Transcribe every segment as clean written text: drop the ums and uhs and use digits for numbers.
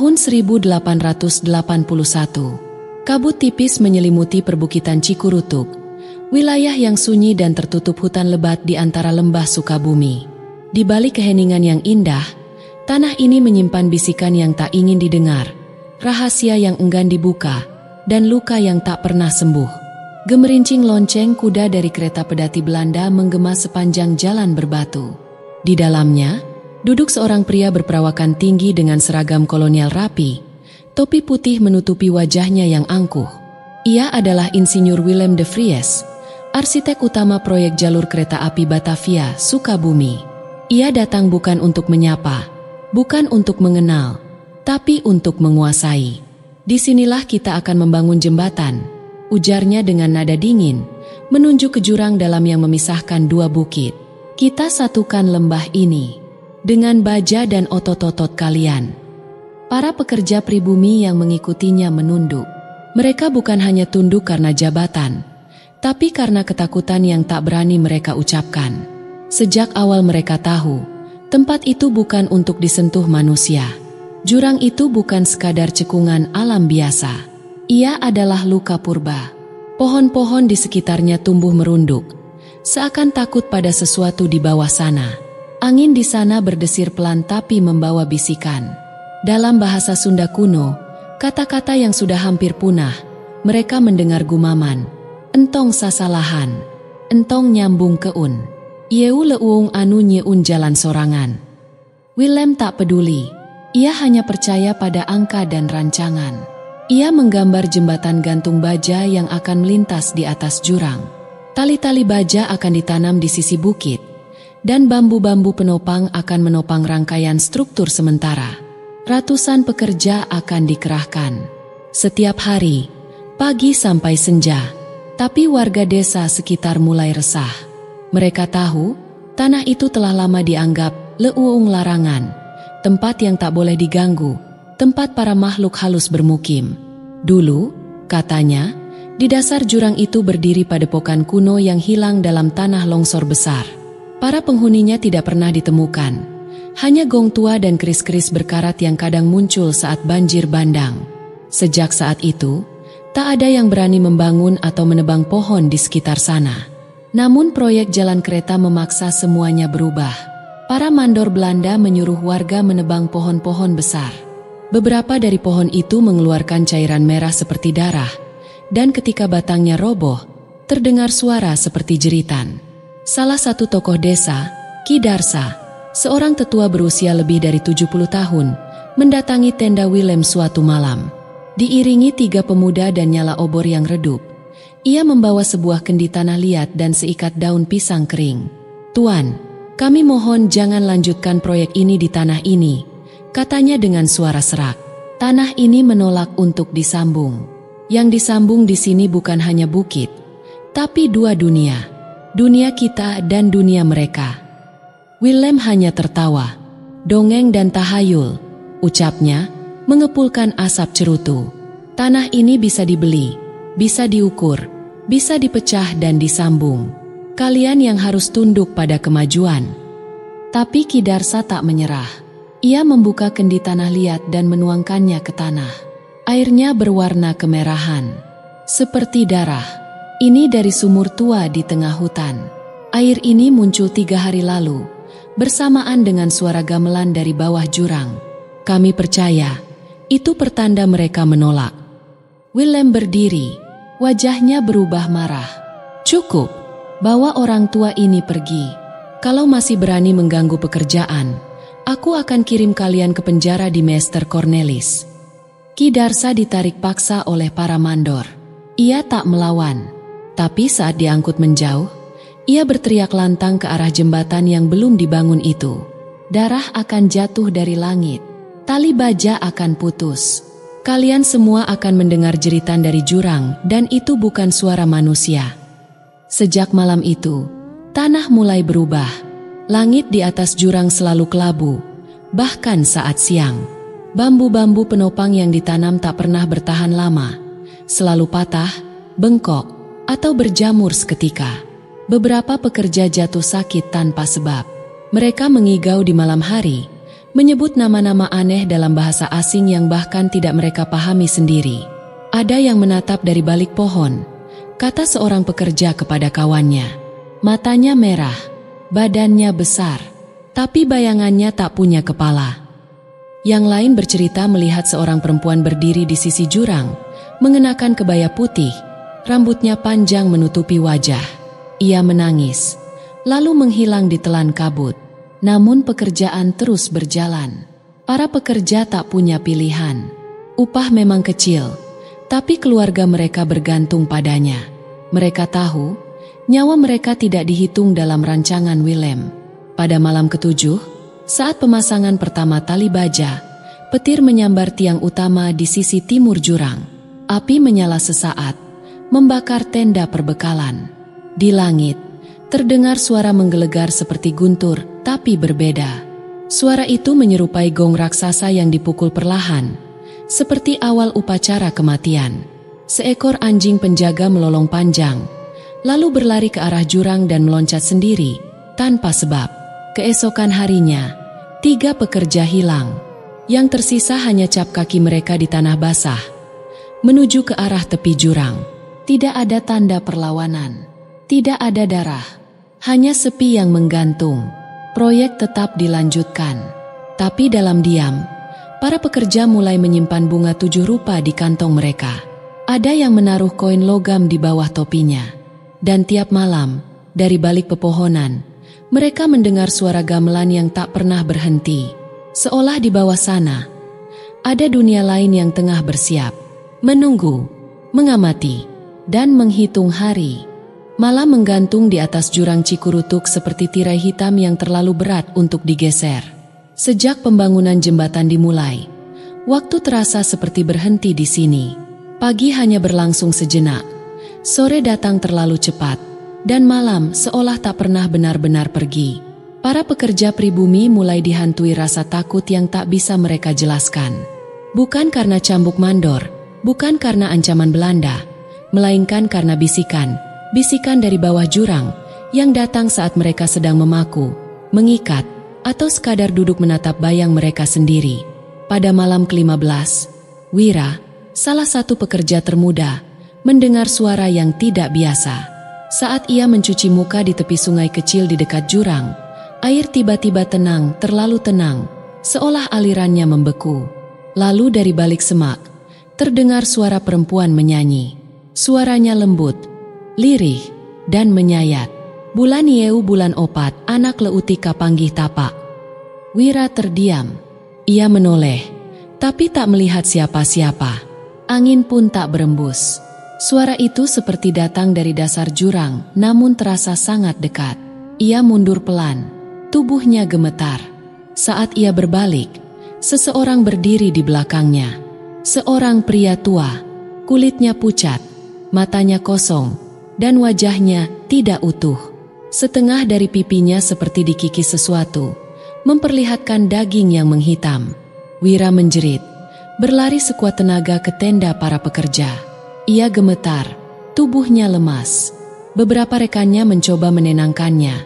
Tahun 1881, kabut tipis menyelimuti perbukitan Cikurutuk, wilayah yang sunyi dan tertutup hutan lebat di antara lembah Sukabumi. Di balik keheningan yang indah, tanah ini menyimpan bisikan yang tak ingin didengar, rahasia yang enggan dibuka, dan luka yang tak pernah sembuh. Gemerincing lonceng kuda dari kereta pedati Belanda menggema sepanjang jalan berbatu. Di dalamnya, duduk seorang pria berperawakan tinggi dengan seragam kolonial rapi, topi putih menutupi wajahnya yang angkuh. Ia adalah Insinyur Willem de Vries, arsitek utama proyek jalur kereta api Batavia, Sukabumi. Ia datang bukan untuk menyapa, bukan untuk mengenal, tapi untuk menguasai. Disinilah kita akan membangun jembatan, ujarnya dengan nada dingin, menunjuk ke jurang dalam yang memisahkan dua bukit. Kita satukan lembah ini dengan baja dan otot-otot kalian. Para pekerja pribumi yang mengikutinya menunduk. Mereka bukan hanya tunduk karena jabatan, tapi karena ketakutan yang tak berani mereka ucapkan. Sejak awal mereka tahu, tempat itu bukan untuk disentuh manusia. Jurang itu bukan sekadar cekungan alam biasa. Ia adalah luka purba. Pohon-pohon di sekitarnya tumbuh merunduk, seakan takut pada sesuatu di bawah sana. Angin di sana berdesir pelan tapi membawa bisikan. Dalam bahasa Sunda kuno, kata-kata yang sudah hampir punah, mereka mendengar gumaman. Entong sasalahan, entong nyambung keun. Yeu leuung anu nyeun jalan sorangan. Willem tak peduli, ia hanya percaya pada angka dan rancangan. Ia menggambar jembatan gantung baja yang akan melintas di atas jurang. Tali-tali baja akan ditanam di sisi bukit, dan bambu-bambu penopang akan menopang rangkaian struktur sementara. Ratusan pekerja akan dikerahkan setiap hari, pagi sampai senja. Tapi warga desa sekitar mulai resah. Mereka tahu, tanah itu telah lama dianggap leuung larangan, tempat yang tak boleh diganggu, tempat para makhluk halus bermukim. Dulu, katanya, di dasar jurang itu berdiri padepokan kuno yang hilang dalam tanah longsor besar. Para penghuninya tidak pernah ditemukan. Hanya gong tua dan keris-keris berkarat yang kadang muncul saat banjir bandang. Sejak saat itu, tak ada yang berani membangun atau menebang pohon di sekitar sana. Namun proyek jalan kereta memaksa semuanya berubah. Para mandor Belanda menyuruh warga menebang pohon-pohon besar. Beberapa dari pohon itu mengeluarkan cairan merah seperti darah, dan ketika batangnya roboh, terdengar suara seperti jeritan. Salah satu tokoh desa, Ki Darsa, seorang tetua berusia lebih dari 70 tahun, mendatangi tenda Willem suatu malam. Diiringi 3 pemuda dan nyala obor yang redup, ia membawa sebuah kendi tanah liat dan seikat daun pisang kering. "Tuan, kami mohon jangan lanjutkan proyek ini di tanah ini," katanya dengan suara serak. Tanah ini menolak untuk disambung. Yang disambung di sini bukan hanya bukit, tapi dua dunia. Dunia kita dan dunia mereka. Willem hanya tertawa. "Dongeng dan tahayul," ucapnya, mengepulkan asap cerutu. "Tanah ini bisa dibeli, bisa diukur, bisa dipecah dan disambung. Kalian yang harus tunduk pada kemajuan." Tapi Ki Darsa tak menyerah. Ia membuka kendi tanah liat dan menuangkannya ke tanah. Airnya berwarna kemerahan, seperti darah. Ini dari sumur tua di tengah hutan. Air ini muncul 3 hari lalu, bersamaan dengan suara gamelan dari bawah jurang. Kami percaya, itu pertanda mereka menolak. Willem berdiri, wajahnya berubah marah. "Cukup, bawa orang tua ini pergi. Kalau masih berani mengganggu pekerjaan, aku akan kirim kalian ke penjara di Meester Cornelis." Ki Darsa ditarik paksa oleh para mandor. Ia tak melawan, tapi saat diangkut menjauh, ia berteriak lantang ke arah jembatan yang belum dibangun itu. "Darah akan jatuh dari langit, tali baja akan putus. Kalian semua akan mendengar jeritan dari jurang dan itu bukan suara manusia." Sejak malam itu, tanah mulai berubah. Langit di atas jurang selalu kelabu, bahkan saat siang. Bambu-bambu penopang yang ditanam tak pernah bertahan lama, selalu patah, bengkok, atau berjamur seketika. Beberapa pekerja jatuh sakit tanpa sebab. Mereka mengigau di malam hari, menyebut nama-nama aneh dalam bahasa asing yang bahkan tidak mereka pahami sendiri. Ada yang menatap dari balik pohon, kata seorang pekerja kepada kawannya. Matanya merah, badannya besar, tapi bayangannya tak punya kepala. Yang lain bercerita melihat seorang perempuan berdiri di sisi jurang, mengenakan kebaya putih, rambutnya panjang menutupi wajah. Ia menangis, lalu menghilang ditelan kabut. Namun pekerjaan terus berjalan. Para pekerja tak punya pilihan. Upah memang kecil, tapi keluarga mereka bergantung padanya. Mereka tahu, nyawa mereka tidak dihitung dalam rancangan Willem. Pada malam ketujuh, saat pemasangan pertama tali baja, petir menyambar tiang utama di sisi timur jurang. Api menyala sesaat, membakar tenda perbekalan. Di langit, terdengar suara menggelegar seperti guntur, tapi berbeda. Suara itu menyerupai gong raksasa yang dipukul perlahan, seperti awal upacara kematian. Seekor anjing penjaga melolong panjang, lalu berlari ke arah jurang dan meloncat sendiri, tanpa sebab. Keesokan harinya, 3 pekerja hilang. Yang tersisa hanya cap kaki mereka di tanah basah, menuju ke arah tepi jurang. Tidak ada tanda perlawanan, tidak ada darah, hanya sepi yang menggantung. Proyek tetap dilanjutkan, tapi dalam diam, para pekerja mulai menyimpan bunga 7 rupa di kantong mereka. Ada yang menaruh koin logam di bawah topinya. Dan tiap malam, dari balik pepohonan, mereka mendengar suara gamelan yang tak pernah berhenti. Seolah di bawah sana, ada dunia lain yang tengah bersiap, menunggu, mengamati, dan menghitung hari. Malam menggantung di atas jurang Cikurutuk seperti tirai hitam yang terlalu berat untuk digeser. Sejak pembangunan jembatan dimulai, waktu terasa seperti berhenti di sini. Pagi hanya berlangsung sejenak, sore datang terlalu cepat, dan malam seolah tak pernah benar-benar pergi. Para pekerja pribumi mulai dihantui rasa takut yang tak bisa mereka jelaskan. Bukan karena cambuk mandor, bukan karena ancaman Belanda, melainkan karena bisikan dari bawah jurang yang datang saat mereka sedang memaku, mengikat, atau sekadar duduk menatap bayang mereka sendiri. Pada malam ke-15, Wira, salah satu pekerja termuda, mendengar suara yang tidak biasa. Saat ia mencuci muka di tepi sungai kecil di dekat jurang, air tiba-tiba tenang, terlalu tenang, seolah alirannya membeku. Lalu dari balik semak, terdengar suara perempuan menyanyi. Suaranya lembut, lirih, dan menyayat. Bulan Yeu bulan opat, anak leuti kapanggih tapak. Wira terdiam. Ia menoleh, tapi tak melihat siapa-siapa. Angin pun tak berembus. Suara itu seperti datang dari dasar jurang, namun terasa sangat dekat. Ia mundur pelan, tubuhnya gemetar. Saat ia berbalik, seseorang berdiri di belakangnya. Seorang pria tua, kulitnya pucat, matanya kosong, dan wajahnya tidak utuh. Setengah dari pipinya seperti dikikis sesuatu, memperlihatkan daging yang menghitam. Wira menjerit, berlari sekuat tenaga ke tenda para pekerja. Ia gemetar, tubuhnya lemas. Beberapa rekannya mencoba menenangkannya,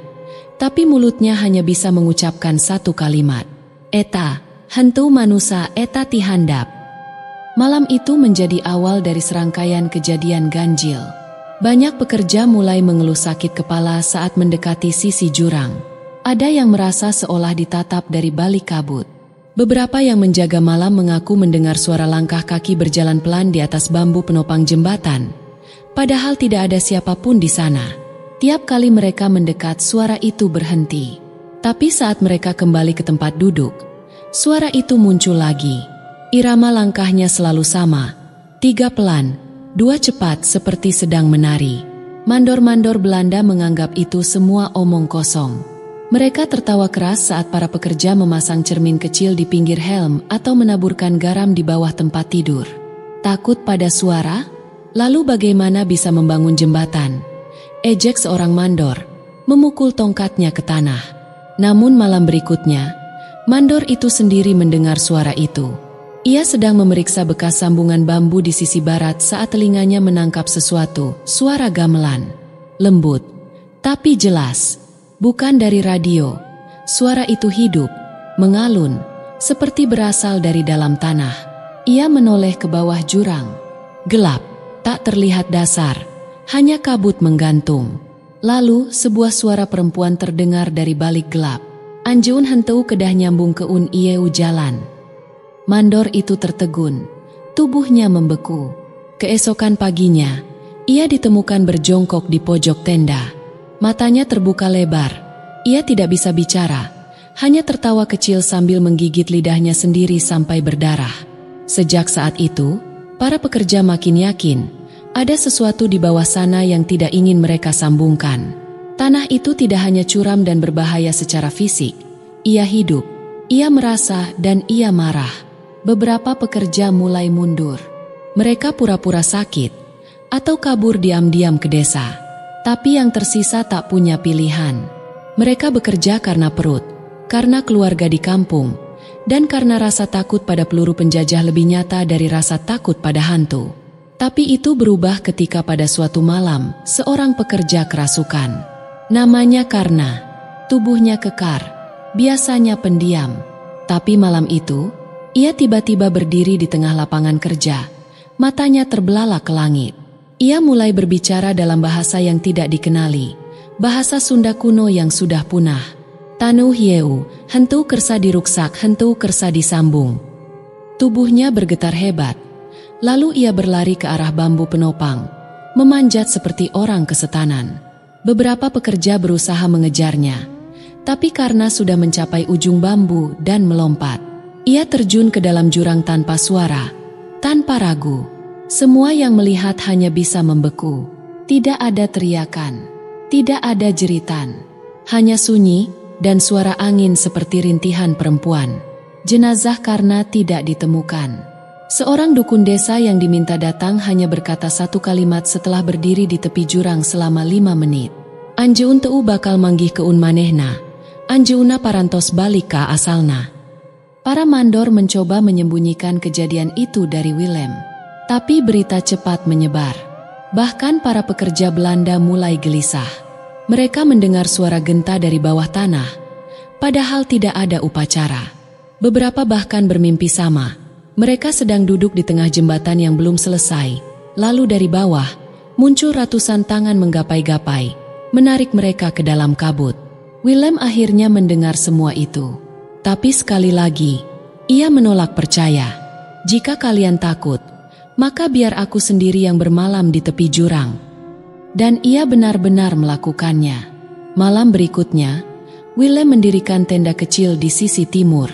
tapi mulutnya hanya bisa mengucapkan satu kalimat. Eta, hantu manusia eta tihandap. Malam itu menjadi awal dari serangkaian kejadian ganjil. Banyak pekerja mulai mengeluh sakit kepala saat mendekati sisi jurang. Ada yang merasa seolah ditatap dari balik kabut. Beberapa yang menjaga malam mengaku mendengar suara langkah kaki berjalan pelan di atas bambu penopang jembatan. Padahal tidak ada siapapun di sana. Tiap kali mereka mendekat, suara itu berhenti. Tapi saat mereka kembali ke tempat duduk, suara itu muncul lagi. Irama langkahnya selalu sama. 3 pelan, 2 cepat seperti sedang menari. Mandor-mandor Belanda menganggap itu semua omong kosong. Mereka tertawa keras saat para pekerja memasang cermin kecil di pinggir helm atau menaburkan garam di bawah tempat tidur. Takut pada suara? Lalu bagaimana bisa membangun jembatan? Ejek seorang mandor, memukul tongkatnya ke tanah. Namun malam berikutnya, mandor itu sendiri mendengar suara itu. Ia sedang memeriksa bekas sambungan bambu di sisi barat saat telinganya menangkap sesuatu, suara gamelan. Lembut, tapi jelas. Bukan dari radio. Suara itu hidup, mengalun, seperti berasal dari dalam tanah. Ia menoleh ke bawah jurang. Gelap, tak terlihat dasar, hanya kabut menggantung. Lalu, sebuah suara perempuan terdengar dari balik gelap. Anjeun henteu kedah nyambung ke un ieu jalan. Mandor itu tertegun, tubuhnya membeku. Keesokan paginya, ia ditemukan berjongkok di pojok tenda. Matanya terbuka lebar. Ia tidak bisa bicara, hanya tertawa kecil sambil menggigit lidahnya sendiri sampai berdarah. Sejak saat itu, para pekerja makin yakin ada sesuatu di bawah sana yang tidak ingin mereka sambungkan. Tanah itu tidak hanya curam dan berbahaya secara fisik. Ia hidup, ia merasa, dan ia marah. Beberapa pekerja mulai mundur. Mereka pura-pura sakit atau kabur diam-diam ke desa. Tapi yang tersisa tak punya pilihan. Mereka bekerja karena perut, karena keluarga di kampung, dan karena rasa takut pada peluru penjajah lebih nyata dari rasa takut pada hantu. Tapi itu berubah ketika pada suatu malam, seorang pekerja kerasukan. Namanya Karna. Tubuhnya kekar, biasanya pendiam. Tapi malam itu, ia tiba-tiba berdiri di tengah lapangan kerja. Matanya terbelalak ke langit. Ia mulai berbicara dalam bahasa yang tidak dikenali, bahasa Sunda kuno yang sudah punah. Tanu hieu, henteu kersa diruksak, henteu kersa disambung. Tubuhnya bergetar hebat. Lalu ia berlari ke arah bambu penopang, memanjat seperti orang kesetanan. Beberapa pekerja berusaha mengejarnya, tapi karena sudah mencapai ujung bambu dan melompat, ia terjun ke dalam jurang tanpa suara, tanpa ragu. Semua yang melihat hanya bisa membeku. Tidak ada teriakan, tidak ada jeritan, hanya sunyi dan suara angin seperti rintihan perempuan. Jenazah Karna tidak ditemukan. Seorang dukun desa yang diminta datang hanya berkata satu kalimat setelah berdiri di tepi jurang selama 5 menit. Anjeun teu bakal manggih ke un manehna. Anjeunna parantos balik ka asalna. Para mandor mencoba menyembunyikan kejadian itu dari Willem. Tapi berita cepat menyebar. Bahkan para pekerja Belanda mulai gelisah. Mereka mendengar suara genta dari bawah tanah, padahal tidak ada upacara. Beberapa bahkan bermimpi sama. Mereka sedang duduk di tengah jembatan yang belum selesai. Lalu dari bawah, muncul ratusan tangan menggapai-gapai, menarik mereka ke dalam kabut. Willem akhirnya mendengar semua itu. Tapi sekali lagi, ia menolak percaya. Jika kalian takut, maka biar aku sendiri yang bermalam di tepi jurang. Dan ia benar-benar melakukannya. Malam berikutnya, Willem mendirikan tenda kecil di sisi timur.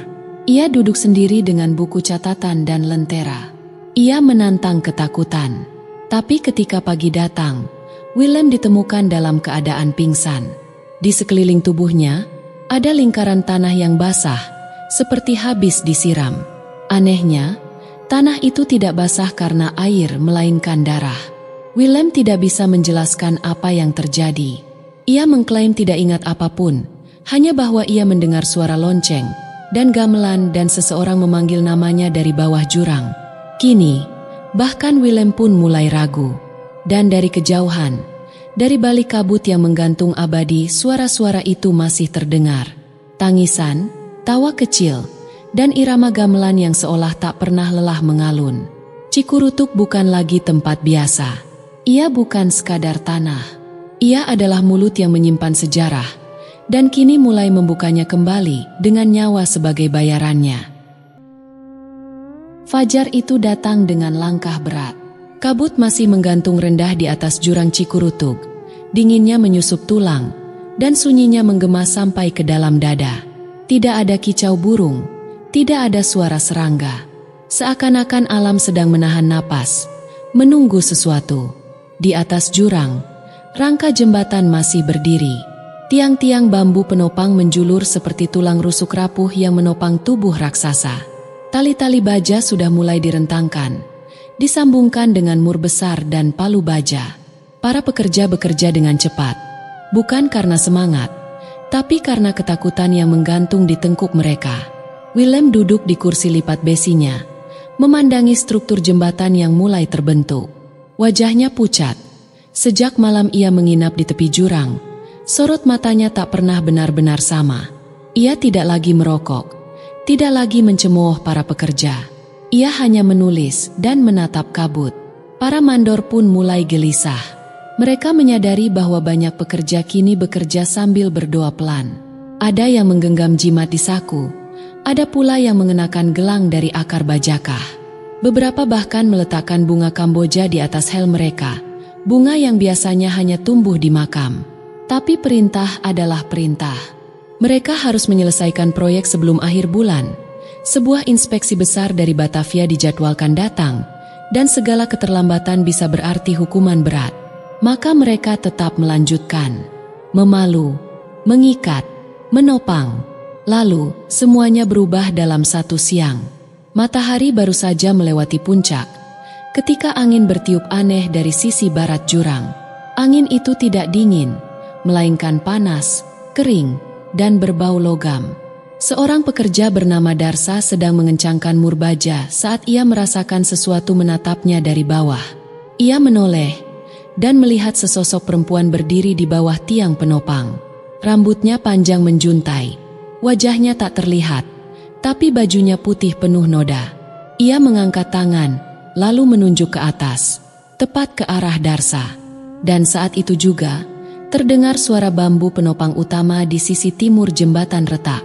Ia duduk sendiri dengan buku catatan dan lentera. Ia menantang ketakutan. Tapi ketika pagi datang, Willem ditemukan dalam keadaan pingsan. Di sekeliling tubuhnya, ada lingkaran tanah yang basah, seperti habis disiram. Anehnya, tanah itu tidak basah karena air melainkan darah. Willem tidak bisa menjelaskan apa yang terjadi. Ia mengklaim tidak ingat apapun, hanya bahwa ia mendengar suara lonceng dan gamelan dan seseorang memanggil namanya dari bawah jurang. Kini, bahkan Willem pun mulai ragu. Dan dari kejauhan, dari balik kabut yang menggantung abadi, suara-suara itu masih terdengar. Tangisan, tawa kecil, dan irama gamelan yang seolah tak pernah lelah mengalun. Cikurutuk bukan lagi tempat biasa. Ia bukan sekadar tanah. Ia adalah mulut yang menyimpan sejarah, dan kini mulai membukanya kembali dengan nyawa sebagai bayarannya. Fajar itu datang dengan langkah berat. Kabut masih menggantung rendah di atas jurang Cikurutuk. Dinginnya menyusup tulang, dan sunyinya menggema sampai ke dalam dada. Tidak ada kicau burung, tidak ada suara serangga. Seakan-akan alam sedang menahan napas, menunggu sesuatu. Di atas jurang, rangka jembatan masih berdiri. Tiang-tiang bambu penopang menjulur seperti tulang rusuk rapuh yang menopang tubuh raksasa. Tali-tali baja sudah mulai direntangkan, disambungkan dengan mur besar dan palu baja. Para pekerja bekerja dengan cepat, bukan karena semangat, tapi karena ketakutan yang menggantung di tengkuk mereka. Willem duduk di kursi lipat besinya, memandangi struktur jembatan yang mulai terbentuk. Wajahnya pucat. Sejak malam ia menginap di tepi jurang, sorot matanya tak pernah benar-benar sama. Ia tidak lagi merokok, tidak lagi mencemooh para pekerja. Ia hanya menulis dan menatap kabut. Para mandor pun mulai gelisah. Mereka menyadari bahwa banyak pekerja kini bekerja sambil berdoa pelan. Ada yang menggenggam jimat di saku, ada pula yang mengenakan gelang dari akar bajakah. Beberapa bahkan meletakkan bunga Kamboja di atas helm mereka, bunga yang biasanya hanya tumbuh di makam. Tapi perintah adalah perintah. Mereka harus menyelesaikan proyek sebelum akhir bulan. Sebuah inspeksi besar dari Batavia dijadwalkan datang, dan segala keterlambatan bisa berarti hukuman berat. Maka mereka tetap melanjutkan. Memalu, mengikat, menopang. Lalu, semuanya berubah dalam satu siang. Matahari baru saja melewati puncak, ketika angin bertiup aneh dari sisi barat jurang. Angin itu tidak dingin, melainkan panas, kering, dan berbau logam. Seorang pekerja bernama Darsa sedang mengencangkan murbaja saat ia merasakan sesuatu menatapnya dari bawah. Ia menoleh dan melihat sesosok perempuan berdiri di bawah tiang penopang. Rambutnya panjang menjuntai, wajahnya tak terlihat, tapi bajunya putih penuh noda. Ia mengangkat tangan, lalu menunjuk ke atas, tepat ke arah Darsa. Dan saat itu juga, terdengar suara bambu penopang utama di sisi timur jembatan retak.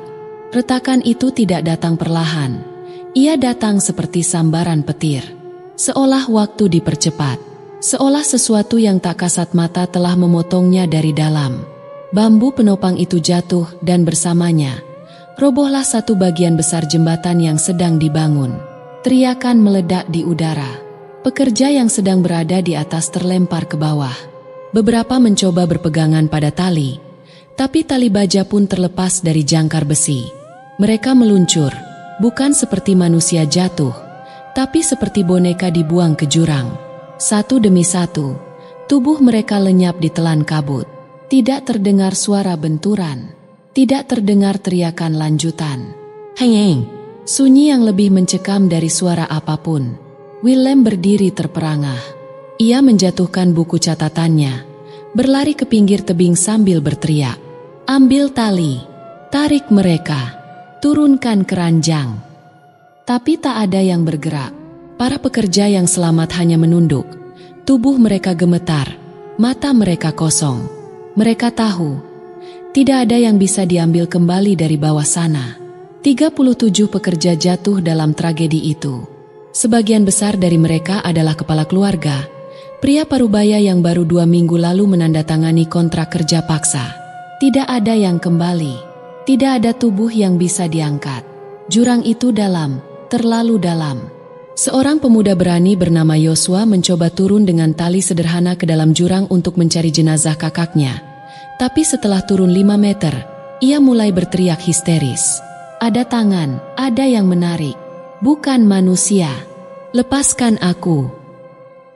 Retakan itu tidak datang perlahan. Ia datang seperti sambaran petir. Seolah waktu dipercepat. Seolah sesuatu yang tak kasat mata telah memotongnya dari dalam. Bambu penopang itu jatuh dan bersamanya robohlah satu bagian besar jembatan yang sedang dibangun. Teriakan meledak di udara. Pekerja yang sedang berada di atas terlempar ke bawah. Beberapa mencoba berpegangan pada tali, tapi tali baja pun terlepas dari jangkar besi. Mereka meluncur, bukan seperti manusia jatuh, tapi seperti boneka dibuang ke jurang. Satu demi satu, tubuh mereka lenyap di telan kabut. Tidak terdengar suara benturan, tidak terdengar teriakan lanjutan. Heng, sunyi yang lebih mencekam dari suara apapun. Willem berdiri terperangah. Ia menjatuhkan buku catatannya, berlari ke pinggir tebing sambil berteriak. Ambil tali, tarik mereka. Turunkan keranjang. Tapi tak ada yang bergerak. Para pekerja yang selamat hanya menunduk. Tubuh mereka gemetar, mata mereka kosong. Mereka tahu, tidak ada yang bisa diambil kembali dari bawah sana. 37 pekerja jatuh dalam tragedi itu. Sebagian besar dari mereka adalah kepala keluarga, pria parubaya yang baru 2 minggu lalu menandatangani kontrak kerja paksa. Tidak ada yang kembali. Tidak ada tubuh yang bisa diangkat. Jurang itu dalam, terlalu dalam. Seorang pemuda berani bernama Yosua mencoba turun dengan tali sederhana ke dalam jurang untuk mencari jenazah kakaknya. Tapi setelah turun 5 meter, ia mulai berteriak histeris. Ada tangan, ada yang menarik. Bukan manusia. Lepaskan aku.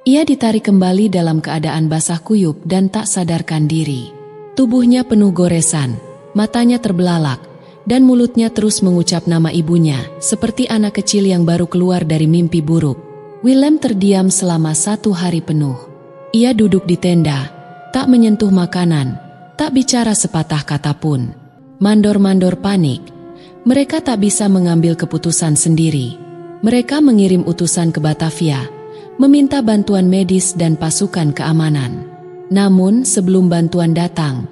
Ia ditarik kembali dalam keadaan basah kuyup dan tak sadarkan diri. Tubuhnya penuh goresan. Matanya terbelalak, dan mulutnya terus mengucap nama ibunya, seperti anak kecil yang baru keluar dari mimpi buruk. Willem terdiam selama 1 hari penuh. Ia duduk di tenda, tak menyentuh makanan, tak bicara sepatah kata pun. Mandor-mandor panik. Mereka tak bisa mengambil keputusan sendiri. Mereka mengirim utusan ke Batavia, meminta bantuan medis dan pasukan keamanan. Namun sebelum bantuan datang,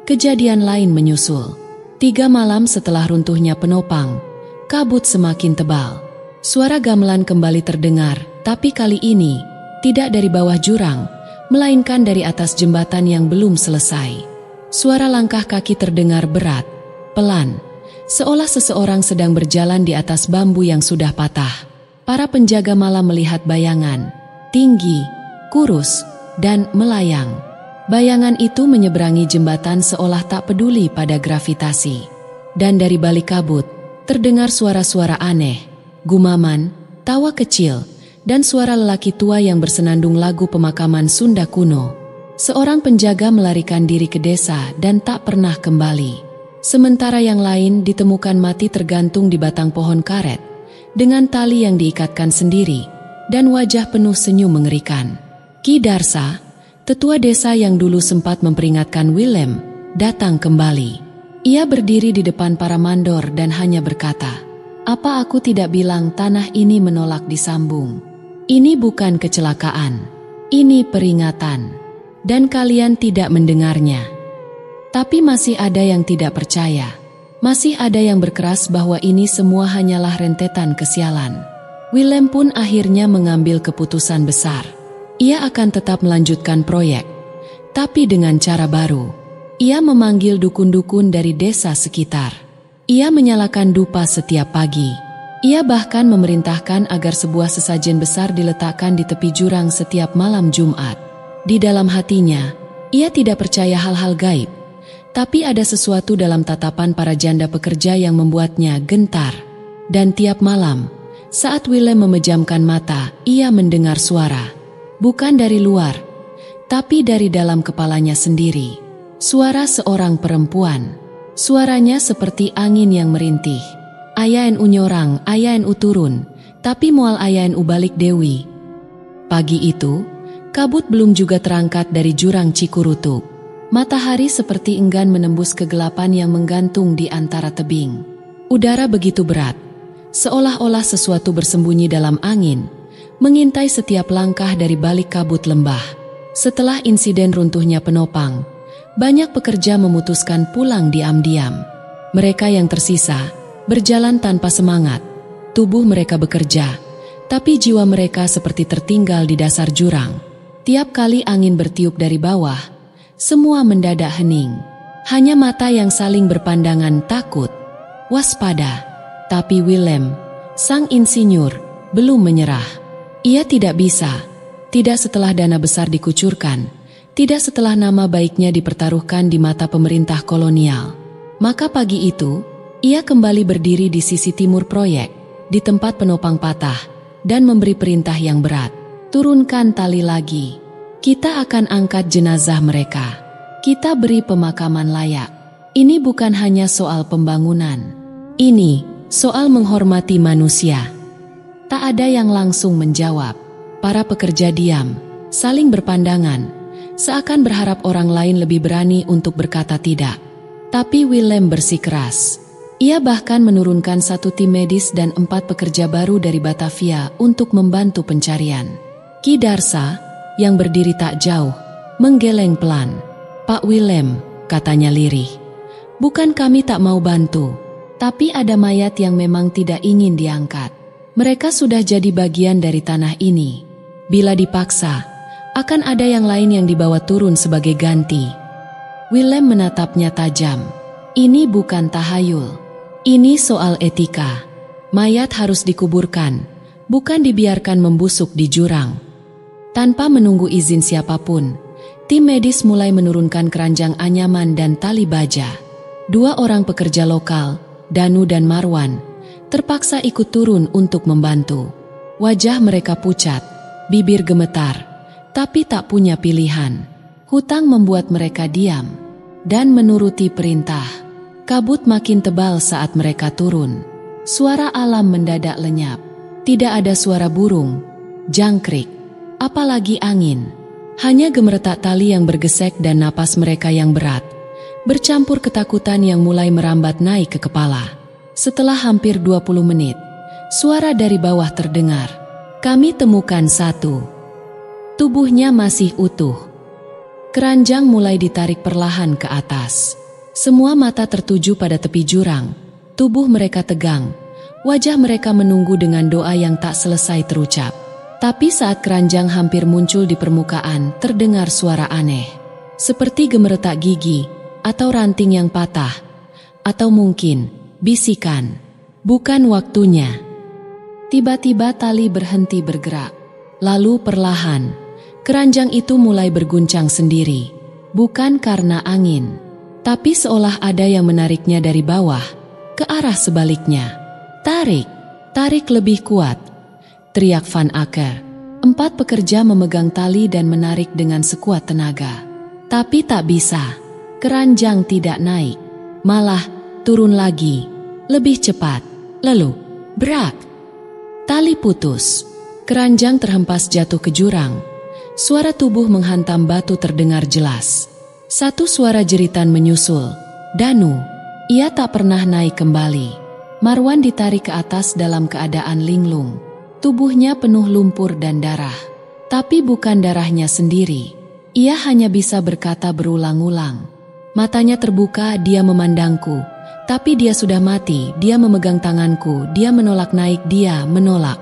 kejadian lain menyusul. 3 malam setelah runtuhnya penopang, kabut semakin tebal. Suara gamelan kembali terdengar, tapi kali ini tidak dari bawah jurang, melainkan dari atas jembatan yang belum selesai. Suara langkah kaki terdengar berat, pelan, seolah seseorang sedang berjalan di atas bambu yang sudah patah. Para penjaga malam melihat bayangan, tinggi, kurus, dan melayang. Bayangan itu menyeberangi jembatan seolah tak peduli pada gravitasi. Dan dari balik kabut, terdengar suara-suara aneh, gumaman, tawa kecil, dan suara lelaki tua yang bersenandung lagu pemakaman Sunda kuno. Seorang penjaga melarikan diri ke desa dan tak pernah kembali. Sementara yang lain ditemukan mati tergantung di batang pohon karet, dengan tali yang diikatkan sendiri, dan wajah penuh senyum mengerikan. Ki Darsa, tetua desa yang dulu sempat memperingatkan Willem, datang kembali. Ia berdiri di depan para mandor dan hanya berkata, Apa aku tidak bilang tanah ini menolak disambung? Ini bukan kecelakaan, ini peringatan. Dan kalian tidak mendengarnya. Tapi masih ada yang tidak percaya. Masih ada yang berkeras bahwa ini semua hanyalah rentetan kesialan. Willem pun akhirnya mengambil keputusan besar. Ia akan tetap melanjutkan proyek, tapi dengan cara baru. Ia memanggil dukun-dukun dari desa sekitar. Ia menyalakan dupa setiap pagi. Ia bahkan memerintahkan agar sebuah sesajen besar diletakkan di tepi jurang setiap malam Jumat. Di dalam hatinya, ia tidak percaya hal-hal gaib. Tapi ada sesuatu dalam tatapan para janda pekerja yang membuatnya gentar. Dan tiap malam, saat Willem memejamkan mata, ia mendengar suara. Bukan dari luar, tapi dari dalam kepalanya sendiri. Suara seorang perempuan. Suaranya seperti angin yang merintih. Ayaen unyorang, ayaen uturun, tapi mual ayaen ubalik dewi. Pagi itu, kabut belum juga terangkat dari jurang Cikurutuk. Matahari seperti enggan menembus kegelapan yang menggantung di antara tebing. Udara begitu berat, seolah-olah sesuatu bersembunyi dalam angin, mengintai setiap langkah dari balik kabut lembah. Setelah insiden runtuhnya penopang, banyak pekerja memutuskan pulang diam-diam. Mereka yang tersisa berjalan tanpa semangat. Tubuh mereka bekerja, tapi jiwa mereka seperti tertinggal di dasar jurang. Tiap kali angin bertiup dari bawah, semua mendadak hening. Hanya mata yang saling berpandangan takut, waspada. Tapi Willem, sang insinyur, belum menyerah. Ia tidak bisa, tidak setelah dana besar dikucurkan, tidak setelah nama baiknya dipertaruhkan di mata pemerintah kolonial. Maka pagi itu, ia kembali berdiri di sisi timur proyek, di tempat penopang patah, dan memberi perintah yang berat. Turunkan tali lagi. Kita akan angkat jenazah mereka. Kita beri pemakaman layak. Ini bukan hanya soal pembangunan. Ini soal menghormati manusia. Tak ada yang langsung menjawab. Para pekerja diam, saling berpandangan, seakan berharap orang lain lebih berani untuk berkata tidak. Tapi Willem bersikeras. Ia bahkan menurunkan 1 tim medis dan 4 pekerja baru dari Batavia untuk membantu pencarian. Ki Darsa, yang berdiri tak jauh, menggeleng pelan. "Pak Willem," katanya lirih, "bukan kami tak mau bantu. Tapi ada mayat yang memang tidak ingin diangkat. Mereka sudah jadi bagian dari tanah ini. Bila dipaksa, akan ada yang lain yang dibawa turun sebagai ganti." Willem menatapnya tajam. Ini bukan tahayul. Ini soal etika. Mayat harus dikuburkan, bukan dibiarkan membusuk di jurang. Tanpa menunggu izin siapapun, tim medis mulai menurunkan keranjang anyaman dan tali baja. 2 orang pekerja lokal, Danu dan Marwan, terpaksa ikut turun untuk membantu. Wajah mereka pucat, bibir gemetar, tapi tak punya pilihan. Hutang membuat mereka diam dan menuruti perintah. Kabut makin tebal saat mereka turun. Suara alam mendadak lenyap. Tidak ada suara burung, jangkrik, apalagi angin. Hanya gemeretak tali yang bergesek dan napas mereka yang berat, bercampur ketakutan yang mulai merambat naik ke kepala. Setelah hampir 20 menit, suara dari bawah terdengar. "Kami temukan 1. Tubuhnya masih utuh." Keranjang mulai ditarik perlahan ke atas. Semua mata tertuju pada tepi jurang. Tubuh mereka tegang. Wajah mereka menunggu dengan doa yang tak selesai terucap. Tapi saat keranjang hampir muncul di permukaan, terdengar suara aneh. Seperti gemeretak gigi, atau ranting yang patah, atau mungkin bisikan. "Bukan waktunya." Tiba-tiba tali berhenti bergerak. Lalu perlahan, keranjang itu mulai berguncang sendiri. Bukan karena angin, tapi seolah ada yang menariknya dari bawah, ke arah sebaliknya. "Tarik, tarik lebih kuat," teriak Van Acker. 4 pekerja memegang tali dan menarik dengan sekuat tenaga. Tapi tak bisa. Keranjang tidak naik, malah turun lagi, lebih cepat. Lalu, brak! Tali putus. Keranjang terhempas jatuh ke jurang. Suara tubuh menghantam batu terdengar jelas. 1 suara jeritan menyusul. "Danu." Ia tak pernah naik kembali. Marwan ditarik ke atas dalam keadaan linglung. Tubuhnya penuh lumpur dan darah. Tapi bukan darahnya sendiri. Ia hanya bisa berkata berulang-ulang. Matanya terbuka, dia memandangku. Tapi dia sudah mati, dia memegang tanganku, dia menolak naik, dia menolak.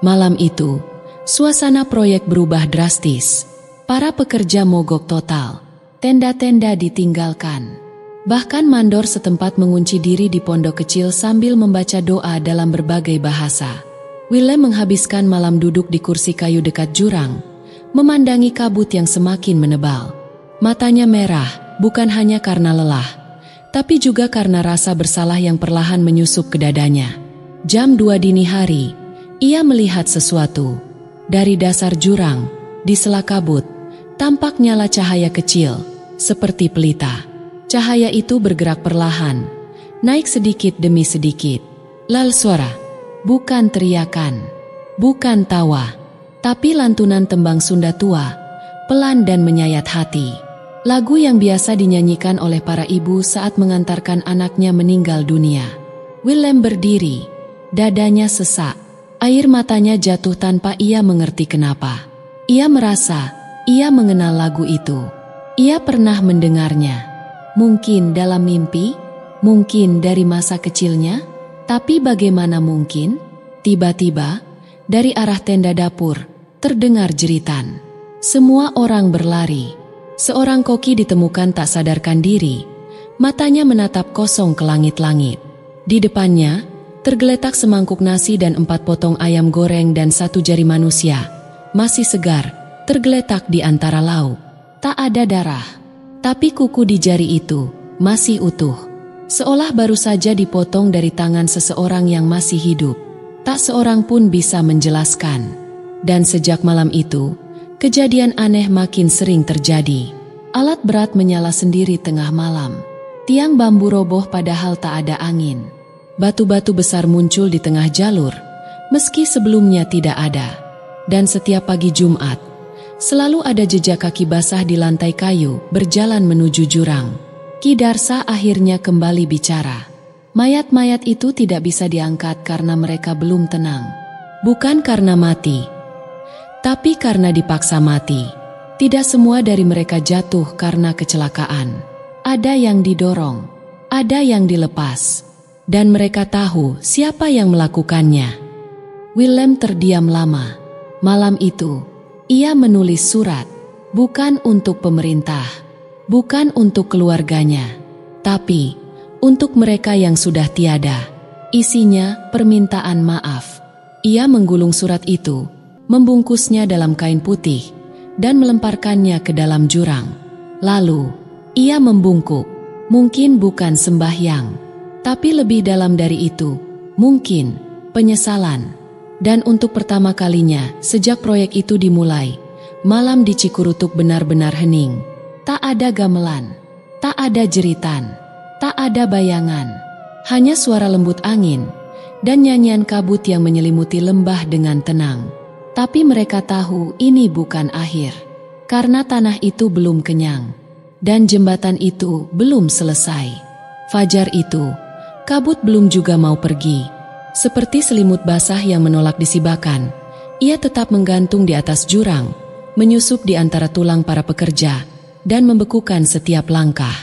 Malam itu, suasana proyek berubah drastis. Para pekerja mogok total. Tenda-tenda ditinggalkan. Bahkan mandor setempat mengunci diri di pondok kecil sambil membaca doa dalam berbagai bahasa. Willem menghabiskan malam duduk di kursi kayu dekat jurang, memandangi kabut yang semakin menebal. Matanya merah, bukan hanya karena lelah, tapi juga karena rasa bersalah yang perlahan menyusup ke dadanya. Jam 2 dini hari, ia melihat sesuatu. Dari dasar jurang, di sela kabut, tampak nyala cahaya kecil, seperti pelita. Cahaya itu bergerak perlahan, naik sedikit demi sedikit. Lalu suara, bukan teriakan, bukan tawa, tapi lantunan tembang Sunda tua, pelan dan menyayat hati. Lagu yang biasa dinyanyikan oleh para ibu saat mengantarkan anaknya meninggal dunia. Willem berdiri, dadanya sesak, air matanya jatuh tanpa ia mengerti kenapa. Ia merasa, ia mengenal lagu itu. Ia pernah mendengarnya. Mungkin dalam mimpi, mungkin dari masa kecilnya, tapi bagaimana mungkin? Tiba-tiba, dari arah tenda dapur, terdengar jeritan. Semua orang berlari. Seorang koki ditemukan tak sadarkan diri, matanya menatap kosong ke langit-langit. Di depannya, tergeletak semangkuk nasi dan 4 potong ayam goreng dan 1 jari manusia, masih segar, tergeletak di antara lauk. Tak ada darah, tapi kuku di jari itu masih utuh, seolah baru saja dipotong dari tangan seseorang yang masih hidup. Tak seorang pun bisa menjelaskan. Dan sejak malam itu, kejadian aneh makin sering terjadi. Alat berat menyala sendiri tengah malam. Tiang bambu roboh padahal tak ada angin. Batu-batu besar muncul di tengah jalur, meski sebelumnya tidak ada. Dan setiap pagi Jumat, selalu ada jejak kaki basah di lantai kayu berjalan menuju jurang. Ki Darsa akhirnya kembali bicara. Mayat-mayat itu tidak bisa diangkat karena mereka belum tenang. Bukan karena mati, tapi karena dipaksa mati. Tidak semua dari mereka jatuh karena kecelakaan. Ada yang didorong, ada yang dilepas. Dan mereka tahu siapa yang melakukannya. Willem terdiam lama. Malam itu, ia menulis surat. Bukan untuk pemerintah, bukan untuk keluarganya, tapi untuk mereka yang sudah tiada. Isinya permintaan maaf. Ia menggulung surat itu, membungkusnya dalam kain putih, dan melemparkannya ke dalam jurang. Lalu, ia membungkuk. Mungkin bukan sembahyang, tapi lebih dalam dari itu, mungkin penyesalan. Dan untuk pertama kalinya sejak proyek itu dimulai, malam di Cikurutuk benar-benar hening. Tak ada gamelan, tak ada jeritan, tak ada bayangan. Hanya suara lembut angin dan nyanyian kabut yang menyelimuti lembah dengan tenang. Tapi mereka tahu ini bukan akhir, karena tanah itu belum kenyang, dan jembatan itu belum selesai. Fajar itu, kabut belum juga mau pergi. Seperti selimut basah yang menolak disibakan, ia tetap menggantung di atas jurang, menyusup di antara tulang para pekerja, dan membekukan setiap langkah.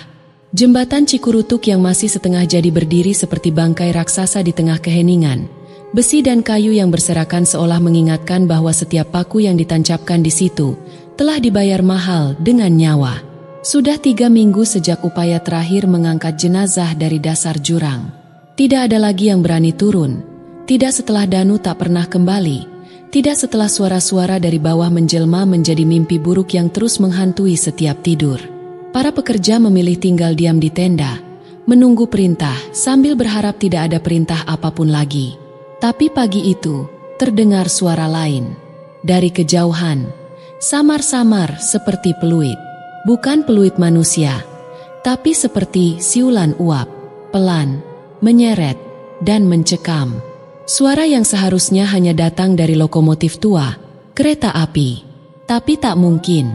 Jembatan Cikurutuk yang masih setengah jadi berdiri seperti bangkai raksasa di tengah keheningan. Besi dan kayu yang berserakan seolah mengingatkan bahwa setiap paku yang ditancapkan di situ telah dibayar mahal dengan nyawa. Sudah 3 minggu sejak upaya terakhir mengangkat jenazah dari dasar jurang. Tidak ada lagi yang berani turun. Tidak setelah Danu tak pernah kembali. Tidak setelah suara-suara dari bawah menjelma menjadi mimpi buruk yang terus menghantui setiap tidur. Para pekerja memilih tinggal diam di tenda, menunggu perintah sambil berharap tidak ada perintah apapun lagi. Tapi pagi itu, terdengar suara lain. Dari kejauhan, samar-samar seperti peluit. Bukan peluit manusia, tapi seperti siulan uap, pelan, menyeret, dan mencekam. Suara yang seharusnya hanya datang dari lokomotif tua, kereta api. Tapi tak mungkin.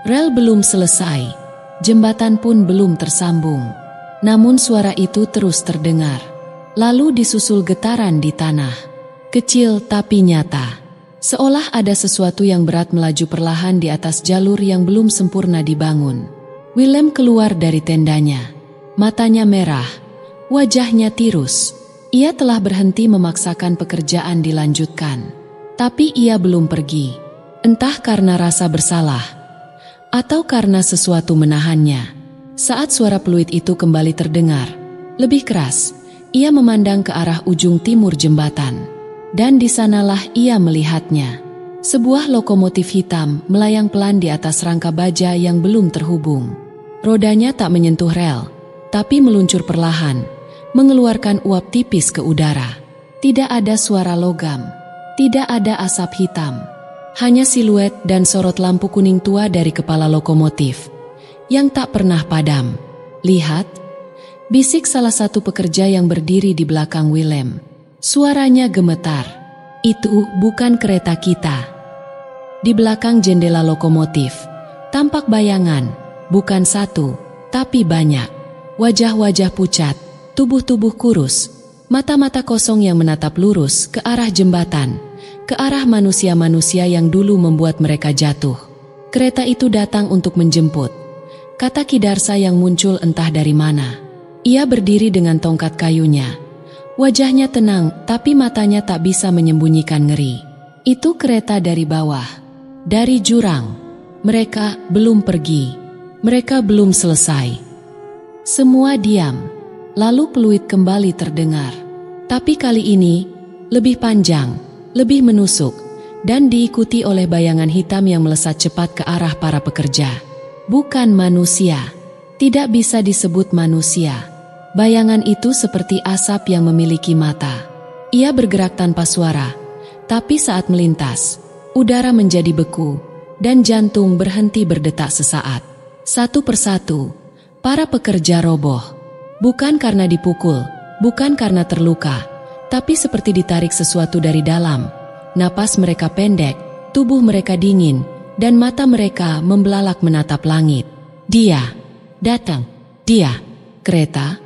Rel belum selesai, jembatan pun belum tersambung. Namun suara itu terus terdengar. lalu disusul getaran di tanah. Kecil tapi nyata. Seolah ada sesuatu yang berat melaju perlahan di atas jalur yang belum sempurna dibangun. Willem keluar dari tendanya. Matanya merah, wajahnya tirus. Ia telah berhenti memaksakan pekerjaan dilanjutkan. Tapi ia belum pergi. Entah karena rasa bersalah, atau karena sesuatu menahannya. Saat suara peluit itu kembali terdengar, lebih keras, ia memandang ke arah ujung timur jembatan. Dan di sanalah ia melihatnya. Sebuah lokomotif hitam melayang pelan di atas rangka baja yang belum terhubung. Rodanya tak menyentuh rel, tapi meluncur perlahan, mengeluarkan uap tipis ke udara. Tidak ada suara logam, tidak ada asap hitam. Hanya siluet dan sorot lampu kuning tua dari kepala lokomotif yang tak pernah padam. "Lihat," bisik salah satu pekerja yang berdiri di belakang Willem. Suaranya gemetar. "Itu bukan kereta kita." Di belakang jendela lokomotif tampak bayangan, bukan satu, tapi banyak. Wajah-wajah pucat, tubuh-tubuh kurus, mata-mata kosong yang menatap lurus ke arah jembatan, ke arah manusia-manusia yang dulu membuat mereka jatuh. "Kereta itu datang untuk menjemput," kata Kidarsa yang muncul entah dari mana. Ia berdiri dengan tongkat kayunya. Wajahnya tenang, tapi matanya tak bisa menyembunyikan ngeri. Itu kereta dari bawah, dari jurang. Mereka belum pergi. Mereka belum selesai. Semua diam. Lalu peluit kembali terdengar. Tapi kali ini, lebih panjang, lebih menusuk, dan diikuti oleh bayangan hitam yang melesat cepat ke arah para pekerja. Bukan manusia. Tidak bisa disebut manusia. Bayangan itu seperti asap yang memiliki mata. Ia bergerak tanpa suara, tapi saat melintas, udara menjadi beku, dan jantung berhenti berdetak sesaat. Satu persatu, para pekerja roboh. Bukan karena dipukul, bukan karena terluka, tapi seperti ditarik sesuatu dari dalam. Napas mereka pendek, tubuh mereka dingin, dan mata mereka membelalak menatap langit. "Dia datang, dia, kereta."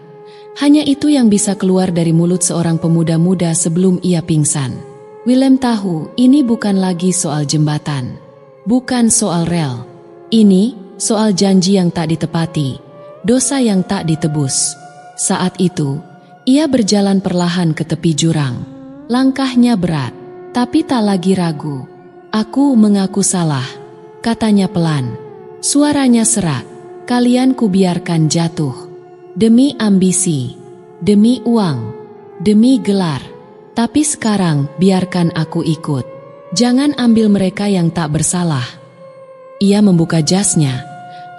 Hanya itu yang bisa keluar dari mulut seorang pemuda muda sebelum ia pingsan. Willem tahu ini bukan lagi soal jembatan, bukan soal rel. Ini soal janji yang tak ditepati, dosa yang tak ditebus. Saat itu, ia berjalan perlahan ke tepi jurang. Langkahnya berat, tapi tak lagi ragu. "Aku mengaku salah," katanya pelan. Suaranya serak. "Kalian kubiarkan jatuh. Demi ambisi, demi uang, demi gelar. Tapi sekarang biarkan aku ikut. Jangan ambil mereka yang tak bersalah." Ia membuka jasnya,